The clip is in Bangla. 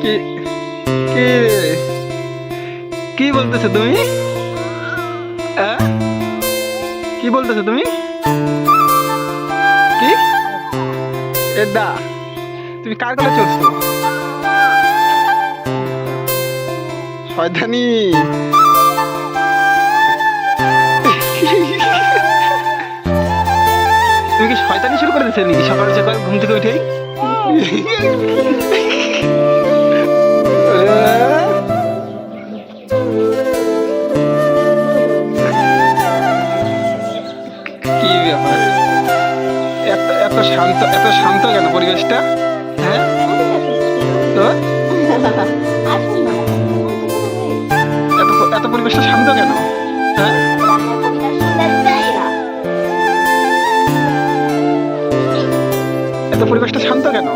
কি কি কি বলতেছো তুমি? আ? কি বলতেছো তুমি? কি এদা তুমি কার কোলে চড়ছো? শয়তানি। তুমি কি শয়তানি শুরু করে দিয়েছো নাকি সকাল সকাল ঘুম থেকে উঠেই? কি ব্যাপার? এত শান্ত কেন পরিবেশটা? হ্যাঁ, তো এত এত পরিবেশটা শান্ত কেন? হ্যাঁ, এত পরিবেশটা শান্ত কেন?